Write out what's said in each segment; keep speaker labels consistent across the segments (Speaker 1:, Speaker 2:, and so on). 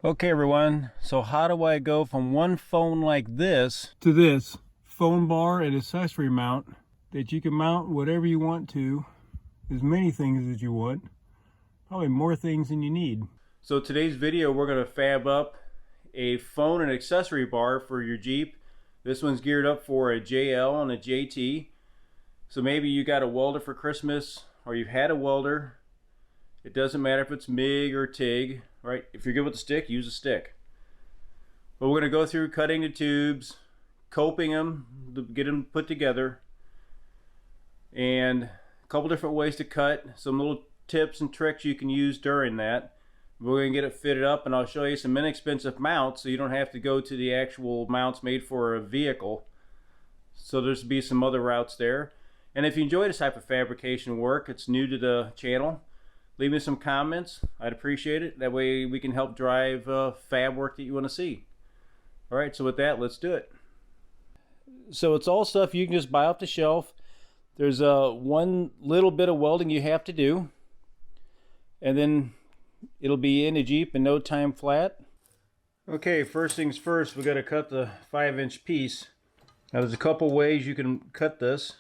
Speaker 1: Okay everyone, so how do I go from one phone like this to this phone bar and accessory mount that you can mount whatever you want to, as many things as you want, probably more things than you need. So today's video we're going to fab up a phone and accessory bar for your Jeep. This one's geared up for a JL and a JT. So maybe you got a welder for Christmas, or you've had a welder. It doesn't matter if it's MIG or TIG, right? If you're good with the stick, use a stick. But we're going to go through cutting the tubes, coping them, to get them put together, and a couple different ways to cut, some little tips and tricks you can use during that. We're going to get it fitted up, and I'll show you some inexpensive mounts so you don't have to go to the actual mounts made for a vehicle. So there's be some other routes there. And if you enjoy this type of fabrication work, it's new to the channel, leave me some comments. I'd appreciate it. That way we can help drive fab work that you want to see. All right, so with that, let's do it. So it's all stuff you can just buy off the shelf. There's one little bit of welding you have to do, and then it'll be in the Jeep in no time flat. Okay, first things first, we got to cut the 5-inch piece. Now there's a couple ways you can cut this.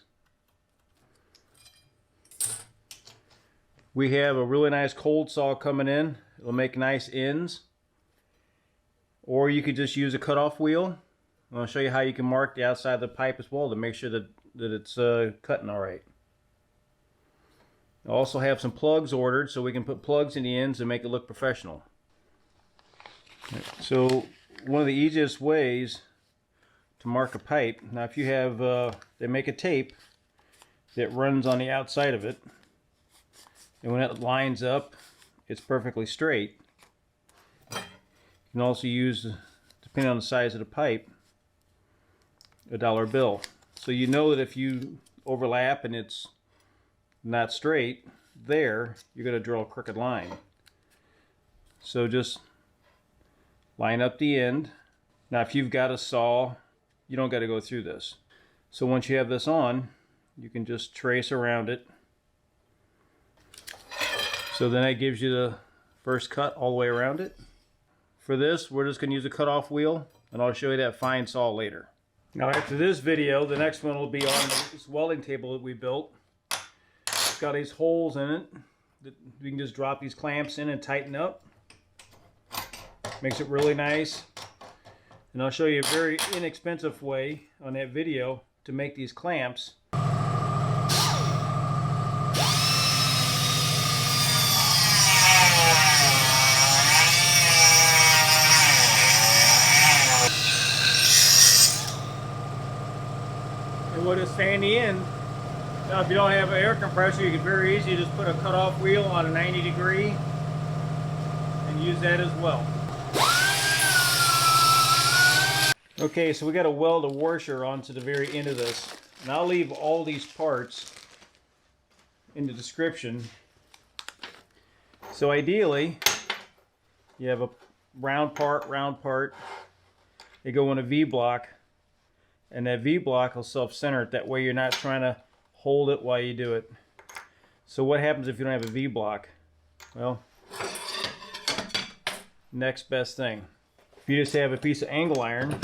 Speaker 1: We have a really nice cold saw coming in. It'll make nice ends. Or you could just use a cutoff wheel. I'll show you how you can mark the outside of the pipe as well to make sure that it's cutting all right. I also have some plugs ordered so we can put plugs in the ends and make it look professional. So one of the easiest ways to mark a pipe, now if you have, they make a tape that runs on the outside of it. And when it lines up, it's perfectly straight. You can also use, depending on the size of the pipe, a dollar bill. So you know that if you overlap and it's not straight there, you're going to draw a crooked line. So just line up the end. Now if you've got a saw, you don't got to go through this. So once you have this on, you can just trace around it. So then that gives you the first cut all the way around it. For this, we're just going to use a cutoff wheel, and I'll show you that fine saw later. Now after this video, the next one will be on this welding table that we built. It's got these holes in it that we can just drop these clamps in and tighten up. Makes it really nice. And I'll show you a very inexpensive way on that video to make these clamps. With a sandy end. Now if you don't have an air compressor, you can very easily just put a cutoff wheel on a 90 degree and use that as well. Okay, so we got to weld a washer onto the very end of this, and I'll leave all these parts in the description. So ideally you have a round part, they go in a V-block. And that V-block will self-center it. That way you're not trying to hold it while you do it. So what happens if you don't have a V-block? Well, next best thing. If you just have a piece of angle iron,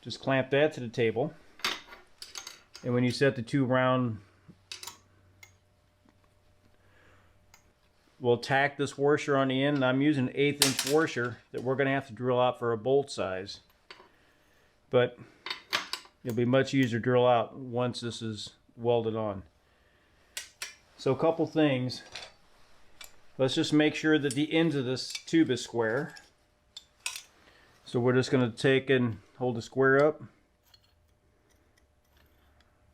Speaker 1: just clamp that to the table. And when you set the two round, we'll tack this washer on the end, and I'm using an 1/8 inch washer that we're going to have to drill out for a bolt size. But it'll be much easier to drill out once this is welded on. So a couple things. Let's just make sure that the ends of this tube is square. So we're just going to take and hold the square up.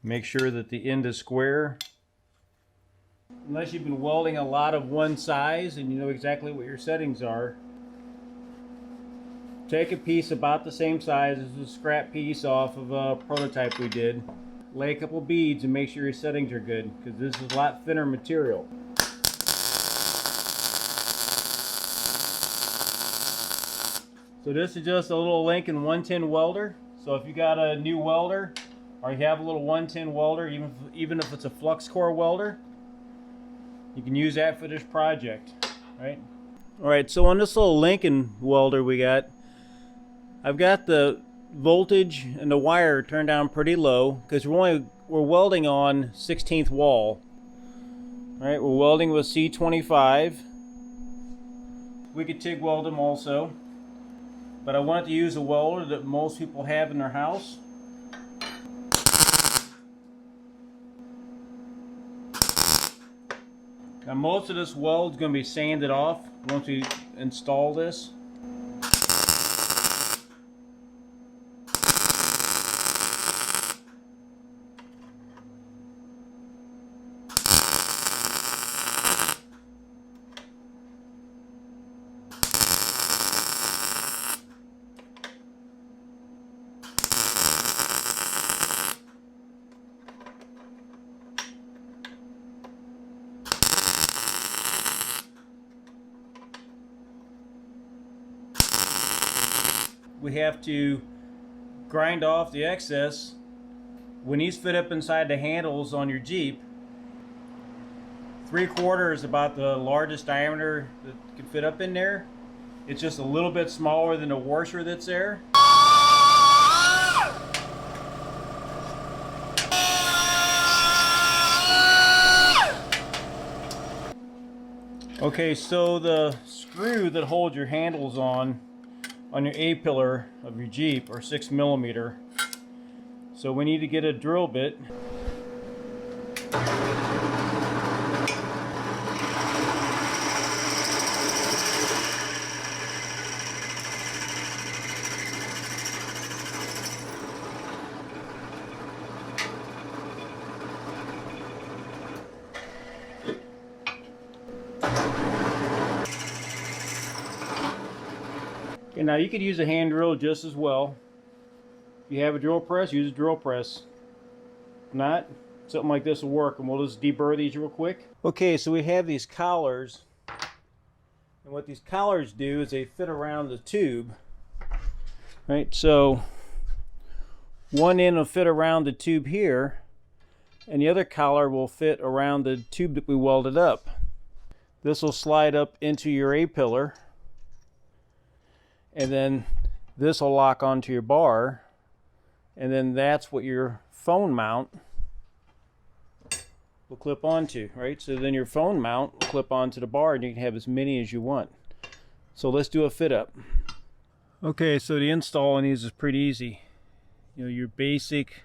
Speaker 1: Make sure that the end is square. Unless you've been welding a lot of one size and you know exactly what your settings are, take a piece about the same size as a scrap piece off of a prototype we did. Lay a couple beads and make sure your settings are good, because this is a lot thinner material. So this is just a little Lincoln 110 welder. So if you got a new welder, or you have a little 110 welder, even if it's a flux core welder, you can use that for this project. right? All right, so on this little Lincoln welder I've got the voltage and the wire turned down pretty low because we're welding on 16th wall. All right, we're welding with C25. We could TIG weld them also, but I wanted to use a welder that most people have in their house. Now most of this weld is going to be sanded off once we install this. We have to grind off the excess. When these fit up inside the handles on your Jeep, 3/4 is about the largest diameter that can fit up in there. It's just a little bit smaller than the washer that's there. Okay, so the screw that holds your handles on your A-pillar of your Jeep are 6mm. So we need to get a drill bit. Okay, now you could use a hand drill just as well. If you have a drill press, use a drill press. If not, something like this will work, and we'll just deburr these real quick. Okay, so we have these collars, and what these collars do is they fit around the tube. Right, so one end will fit around the tube here, and the other collar will fit around the tube that we welded up. This will slide up into your A-pillar, and then this will lock onto your bar, and then that's what your phone mount will clip onto, right? So then your phone mount will clip onto the bar, and you can have as many as you want. So let's do a fit up. Okay, so the install on these is pretty easy. You know, your basic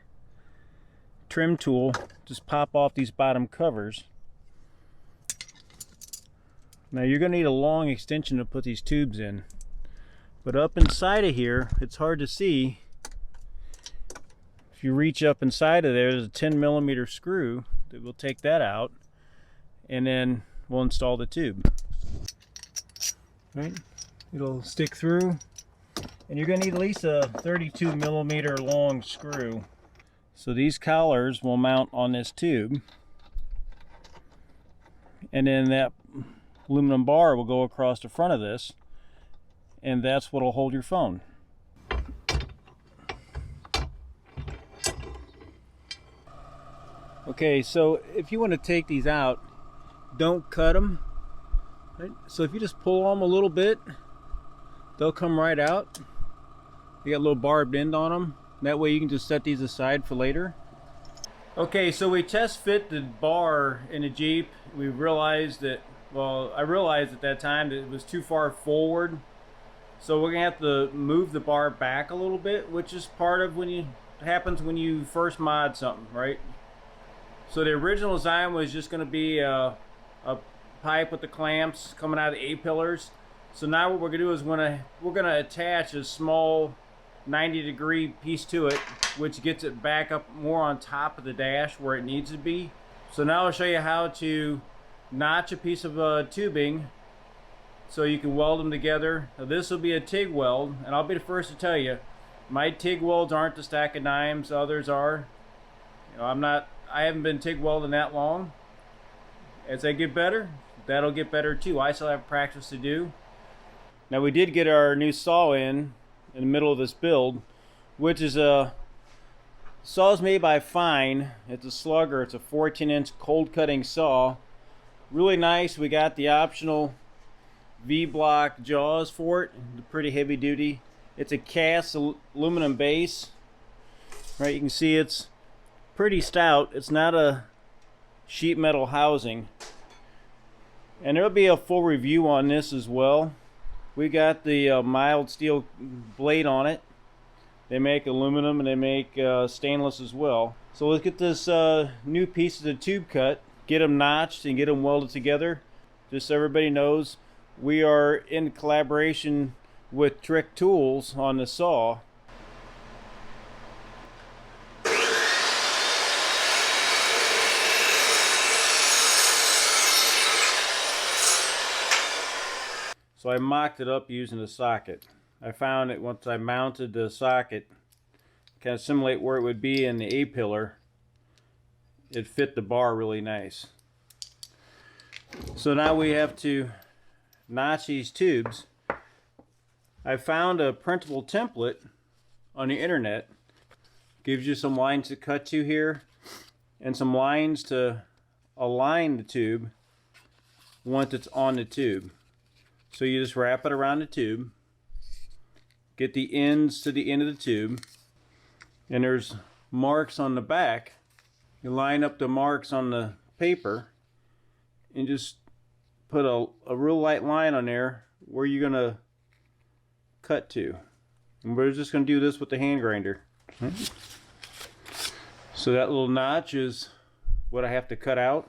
Speaker 1: trim tool, just pop off these bottom covers. Now you're going to need a long extension to put these tubes in. But up inside of here, it's hard to see. If you reach up inside of there, there's a 10mm screw that will take that out, and then we'll install the tube. Right? It'll stick through, and you're going to need at least a 32mm long screw. So these collars will mount on this tube, and then that aluminum bar will go across the front of this, and that's what will hold your phone. Okay, so if you want to take these out, don't cut them. Right? So if you just pull them a little bit, they'll come right out. They got a little barbed end on them. That way you can just set these aside for later. Okay, so we test fit the bar in the Jeep. We realized that, well, I realized at that time that it was too far forward. So we're gonna have to move the bar back a little bit, which is part of happens when you first mod something, right? So the original design was just gonna be a pipe with the clamps coming out of the A-pillars. So now what we're gonna do is we're gonna attach a small 90-degree piece to it, which gets it back up more on top of the dash where it needs to be. So now I'll show you how to notch a piece of tubing so you can weld them together. Now this will be a TIG weld, and I'll be the first to tell you, my TIG welds aren't the stack of dimes, others are. You know, I haven't been TIG welding that long. As I get better, that'll get better too. I still have practice to do. Now we did get our new saw in the middle of this build, which is a saw's made by Fine. It's a slugger. It's a 14-inch cold cutting saw. Really nice. We got the optional V-block jaws for it. Pretty heavy duty. It's a cast aluminum base. Right, you can see it's pretty stout. It's not a sheet metal housing. And there'll be a full review on this as well. We got the mild steel blade on it. They make aluminum and they make stainless as well. So let's get this new pieces of tube cut, get them notched and get them welded together. Just so everybody knows, we are in collaboration with Trick Tools on the saw. So I mocked it up using a socket. I found that once I mounted the socket, kind of simulate where it would be in the A-pillar, it fit the bar really nice. So now we have to notch these tubes. I found a printable template on the internet. Gives you some lines to cut to here and some lines to align the tube once it's on the tube. So you just wrap it around the tube, get the ends to the end of the tube, and there's marks on the back. You line up the marks on the paper and just put a real light line on there where you're going to cut to. And we're just going to do this with the hand grinder. So that little notch is what I have to cut out.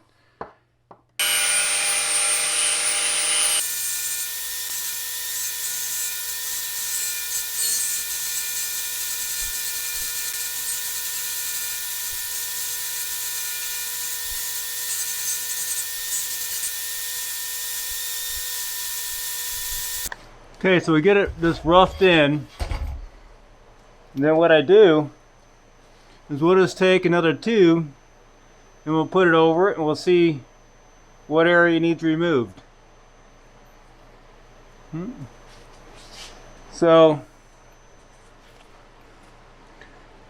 Speaker 1: Okay, so we get this roughed in, and then what I do is we'll just take another tube and we'll put it over it and we'll see what area needs removed. So,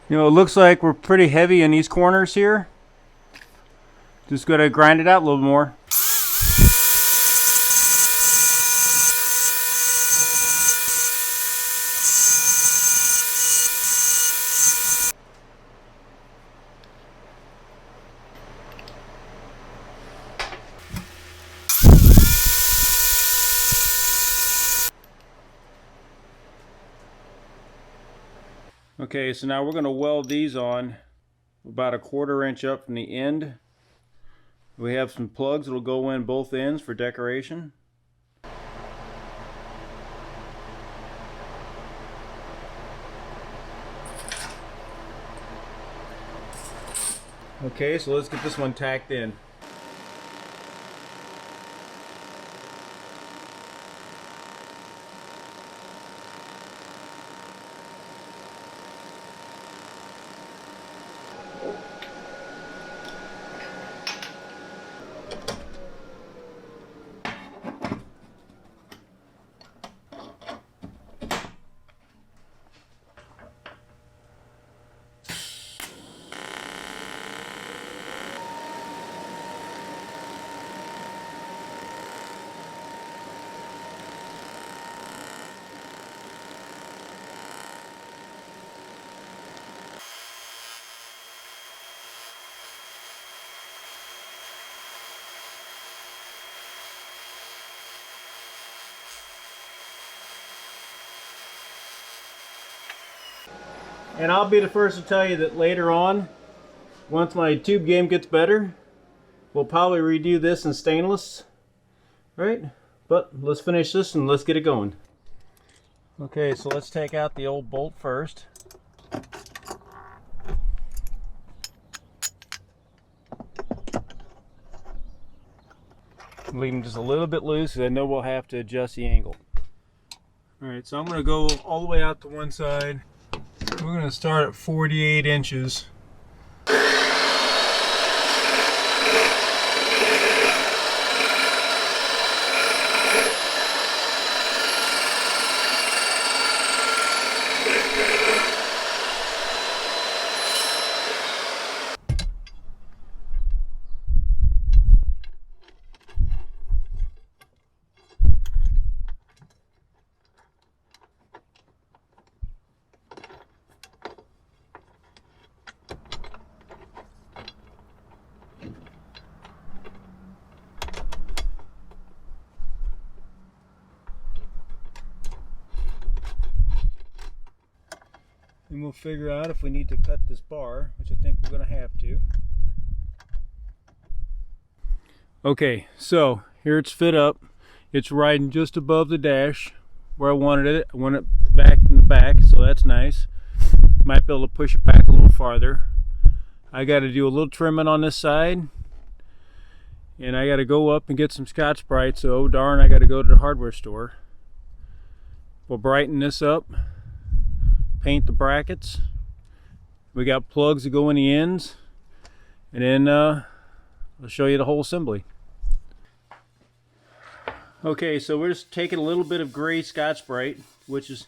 Speaker 1: you know, it looks like we're pretty heavy in these corners here. Just gotta grind it out a little more. Okay, so now we're going to weld these on about a 1/4 inch up from the end. We have some plugs that will go in both ends for decoration. Okay, so let's get this one tacked in. And I'll be the first to tell you that later on, once my tube game gets better, we'll probably redo this in stainless, right? But let's finish this and let's get it going. Okay, so let's take out the old bolt first. Leave them just a little bit loose because I know we'll have to adjust the angle. Alright, so I'm going to go all the way out to one side. We're going to start at 48 inches. and we'll figure out if we need to cut this bar, which I think we're going to have to. Okay, so here it's fit up. It's riding just above the dash where I wanted it. I want it back in the back, so that's nice. Might be able to push it back a little farther. I got to do a little trimming on this side, and I got to go up and get some Scotch-Brite, so oh darn, I got to go to the hardware store. We'll brighten this up, paint the brackets. We got plugs that go in the ends, and then I'll show you the whole assembly. Okay, so we're just taking a little bit of gray Scotch-Brite, which is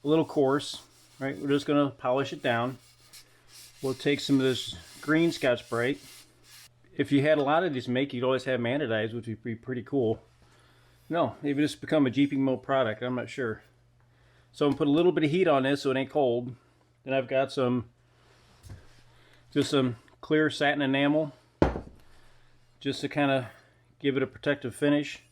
Speaker 1: a little coarse, right? We're just going to polish it down. We'll take some of this green Scotch-Brite. If you had a lot of these make, you'd always have them anodized, which would be pretty cool. No, maybe this become a GP product, I'm not sure. So I'm going to put a little bit of heat on this so it ain't cold. Then I've got just some clear satin enamel, just to kind of give it a protective finish.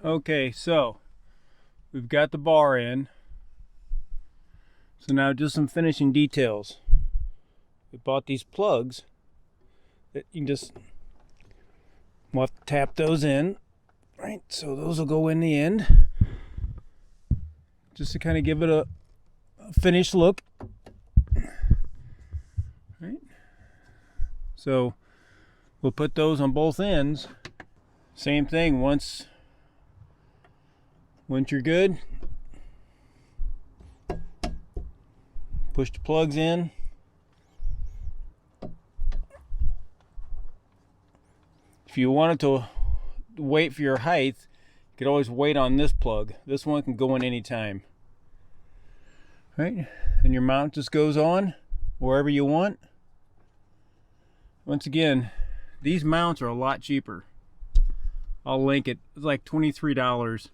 Speaker 1: Okay, so we've got the bar in. So now just some finishing details. We bought these plugs that you can just, we'll have to tap those in, right? So those will go in the end, just to kind of give it a finished look, right? So we'll put those on both ends. Same thing, once you're good, push the plugs in. If you wanted to wait for your height, you could always wait on this plug. This one can go in any time. Right? And your mount just goes on wherever you want. Once again, these mounts are a lot cheaper. I'll link it. It's like $23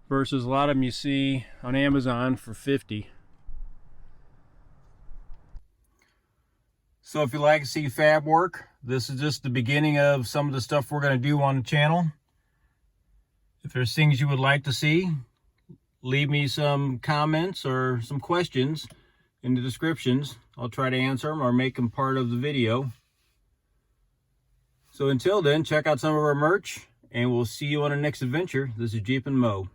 Speaker 1: versus a lot of them you see on Amazon for $50. So if you like to see fab work, this is just the beginning of some of the stuff we're going to do on the channel. If there's things you would like to see, leave me some comments or some questions in the descriptions. I'll try to answer them or make them part of the video. So until then, check out some of our merch, and we'll see you on the next adventure. This is Jeep and Mo.